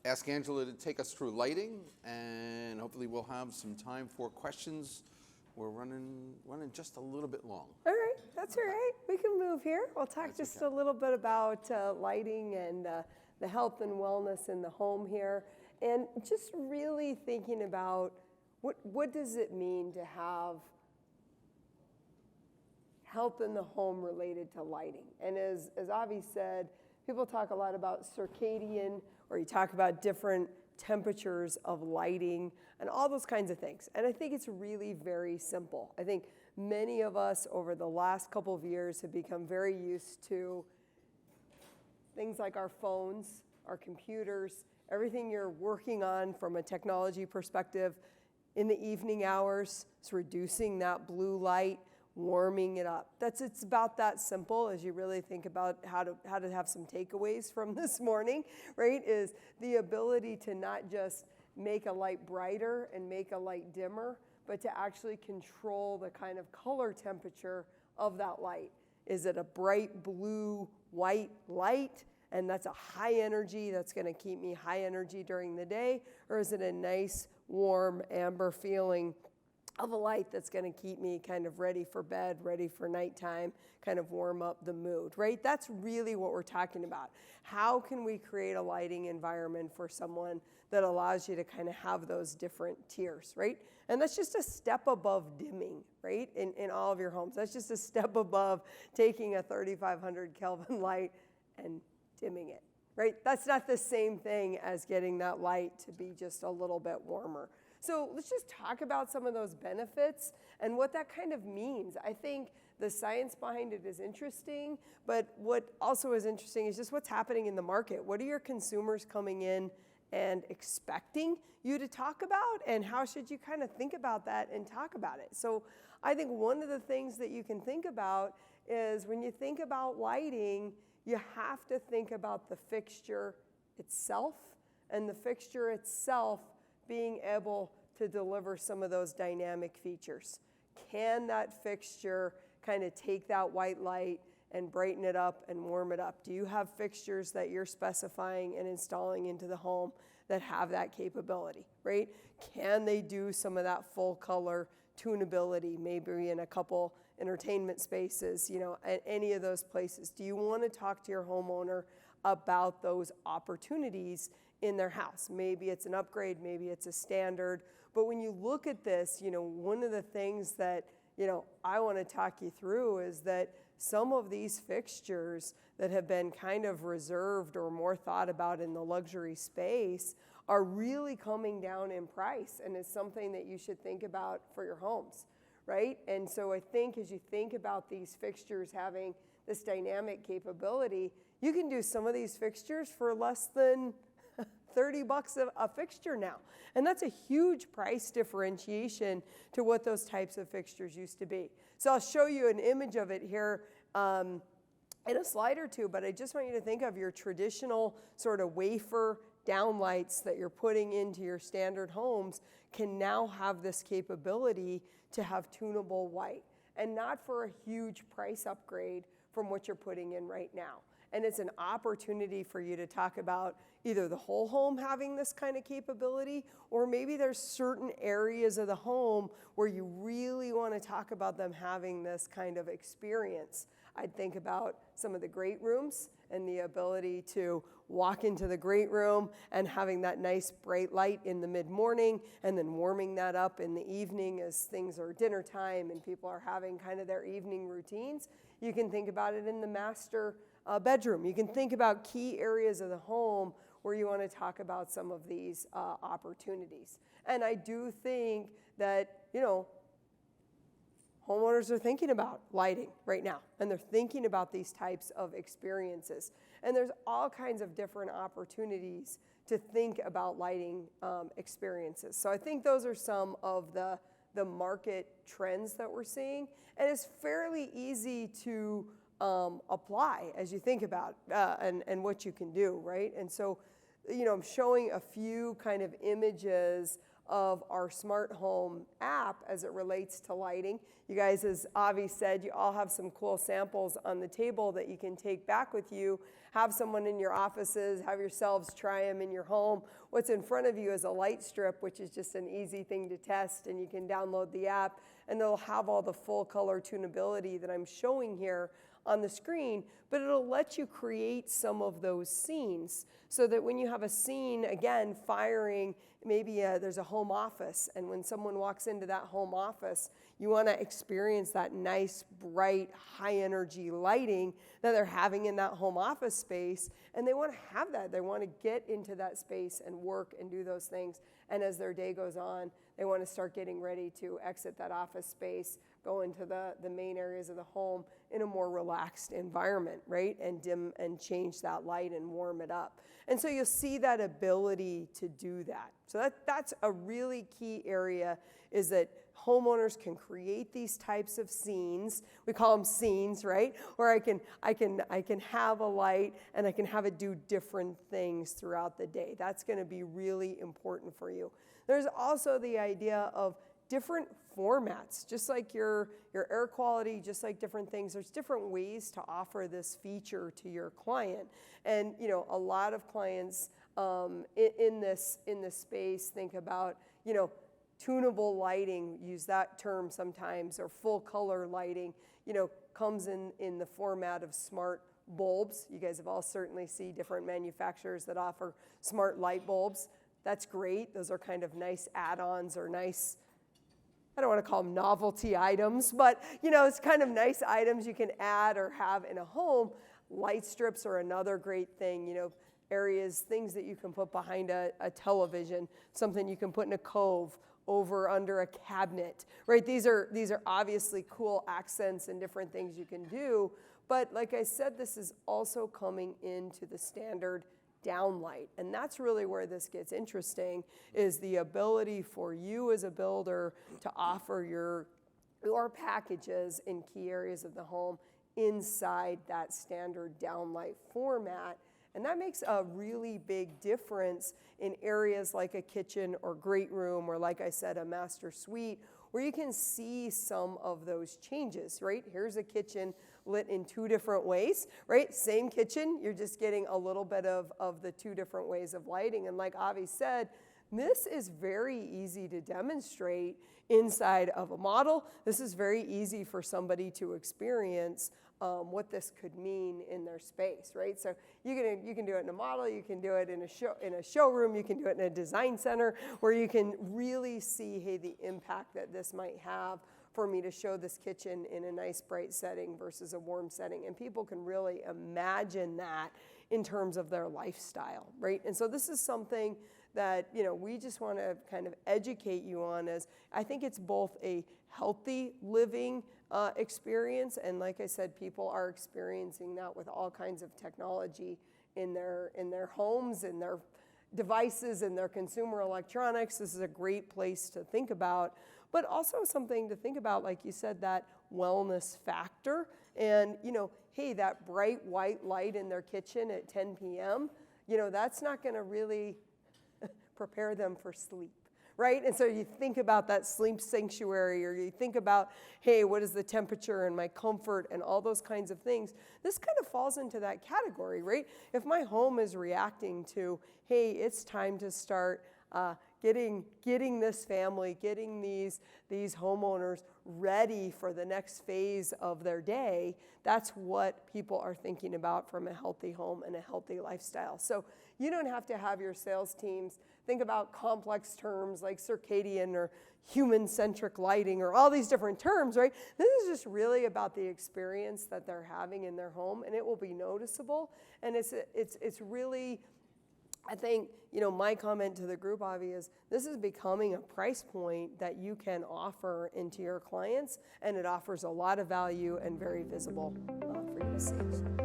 ask Angela to take us through lighting, and hopefully we'll have some time for questions. We're running just a little bit long. All right, that's all right. We can move here. We'll talk just a little bit about lighting and the health and wellness in the home here, and just really thinking about what does it mean to have health in the home related to lighting. And as Avi said, people talk a lot about circadian, or you talk about different temperatures of lighting and all those kinds of things. And I think it's really very simple. I think many of us over the last couple of years have become very used to things like our phones, our computers, everything you're working on from a technology perspective in the evening hours. It's reducing that blue light, warming it up. It's about that simple as you really think about how to have some takeaways from this morning, right? Is the ability to not just make a light brighter and make a light dimmer, but to actually control the kind of color temperature of that light. Is it a bright blue, white light, and that's a high energy, that's gonna keep me high energy during the day? Or is it a nice, warm, amber feeling of a light that's going to keep me kind of ready for bed, ready for nighttime, kind of warm up the mood, right? That's really what we're talking about. How can we create a lighting environment for someone that allows you to kind of have those different tiers, right? And that's just a step above dimming, right, in all of your homes. That's just a step above taking a 3,500 Kelvin light and dimming it, right? That's not the same thing as getting that light to be just a little bit warmer. So let's just talk about some of those benefits and what that kind of means. I think the science behind it is interesting, but what also is interesting is just what's happening in the market. What are your consumers coming in and expecting you to talk about, and how should you kind of think about that and talk about it? So I think one of the things that you can think about is when you think about lighting, you have to think about the fixture itself, and the fixture itself being able to deliver some of those dynamic features. Can that fixture kind of take that white light and brighten it up and warm it up? Do you have fixtures that you're specifying and installing into the home that have that capability, right? Can they do some of that full color tunability, maybe in a couple entertainment spaces, at any of those places? Do you want to talk to your homeowner about those opportunities in their house? Maybe it's an upgrade, maybe it's a standard. But when you look at this, one of the things that, I want to talk you through is that some of these fixtures that have been kind of reserved or more thought about in the luxury space are really coming down in price, and is something that you should think about for your homes, right? And so I think as you think about these fixtures having this dynamic capability, you can do some of these fixtures for less than $30 a fixture now. And that's a huge price differentiation to what those types of fixtures used to be. So I'll show you an image of it here in a slide or two, but I just want you to think of your traditional sort of wafer downlights that you're putting into your standard homes can now have this capability to have tunable white, and not for a huge price upgrade from what you're putting in right now. And it's an opportunity for you to talk about either the whole home having this kind of capability, or maybe there's certain areas of the home where you really want to talk about them having this kind of experience. I'd think about some of the great rooms and the ability to walk into the great room and having that nice bright light in the mid-morning, and then warming that up in the evening as things are dinner time and people are having kind of their evening routines. You can think about it in the master bedroom. You can think about key areas of the home where you want to talk about some of these opportunities. And I do think that, homeowners are thinking about lighting right now, and they're thinking about these types of experiences. And there's all kinds of different opportunities to think about lighting experiences. So I think those are some of the market trends that we're seeing. And it's fairly easy to apply as you think about and what you can do, right? And so, I'm showing a few kind of images of our smart home app as it relates to lighting. You guys, as Avi said, you all have some cool samples on the table that you can take back with you. Have someone in your offices, have yourselves try them in your home. What's in front of you is a light strip, which is just an easy thing to test, and you can download the app, and it'll have all the full color tunability that I'm showing here on the screen, but it'll let you create some of those scenes so that when you have a scene, again, firing, maybe there's a home office, and when someone walks into that home office, you want to experience that nice, bright, high-energy lighting that they're having in that home office space, and they want to have that. They want to get into that space and work and do those things, and as their day goes on, they want to start getting ready to exit that office space, go into the main areas of the home in a more relaxed environment, right? And dim and change that light and warm it up. And so you'll see that ability to do that. So that's a really key area, is that homeowners can create these types of scenes. We call them scenes, right? Where I can have a light and I can have it do different things throughout the day. That's going to be really important for you. There's also the idea of different formats, just like your air quality, just like different things. There's different ways to offer this feature to your client. And a lot of clients in this space think about, tunable lighting, use that term sometimes, or full color lighting, comes in the format of smart bulbs. You guys have all certainly seen different manufacturers that offer smart light bulbs. That's great. Those are kind of nice add-ons or nice, I don't want to call them novelty items, but it's kind of nice items you can add or have in a home. Light strips are another great thing, areas, things that you can put behind a television, something you can put in a cove, over under a cabinet, right? These are obviously cool accents and different things you can do, but like I said, this is also coming into the standard downlight, and that's really where this gets interesting, is the ability for you as a builder to offer your packages in key areas of the home inside that standard downlight format. And that makes a really big difference in areas like a kitchen or great room, or like I said, a master suite, where you can see some of those changes, right? Here's a kitchen lit in two different ways, right? Same kitchen, you're just getting a little bit of the two different ways of lighting. And like Avi said, this is very easy to demonstrate inside of a model. This is very easy for somebody to experience what this could mean in their space, right? So you can do it in a model, you can do it in a showroom, you can do it in a design center, where you can really see, hey, the impact that this might have for me to show this kitchen in a nice bright setting versus a warm setting. And people can really imagine that in terms of their lifestyle, right? And so this is something that we just want to kind of educate you on, as I think it's both a healthy living experience, and like I said, people are experiencing that with all kinds of technology in their homes, in their devices, in their consumer electronics. This is a great place to think about, but also something to think about, like you said, that wellness factor. And hey, that bright white light in their kitchen at 10 p.m., that's not going to really prepare them for sleep, right? And so you think about that sleep sanctuary, or you think about, hey, what is the temperature and my comfort and all those kinds of things. This kind of falls into that category, right? If my home is reacting to, hey, it's time to start getting this family, getting these homeowners ready for the next phase of their day, that's what people are thinking about from a healthy home and a healthy lifestyle. So you don't have to have your sales teams think about complex terms like circadian or human-centric lighting or all these different terms, right? This is just really about the experience that they're having in their home, and it will be noticeable. And it's really, I think, my comment to the group, Avi, is this is becoming a price point that you can offer into your clients, and it offers a lot of value and very visible for you to see.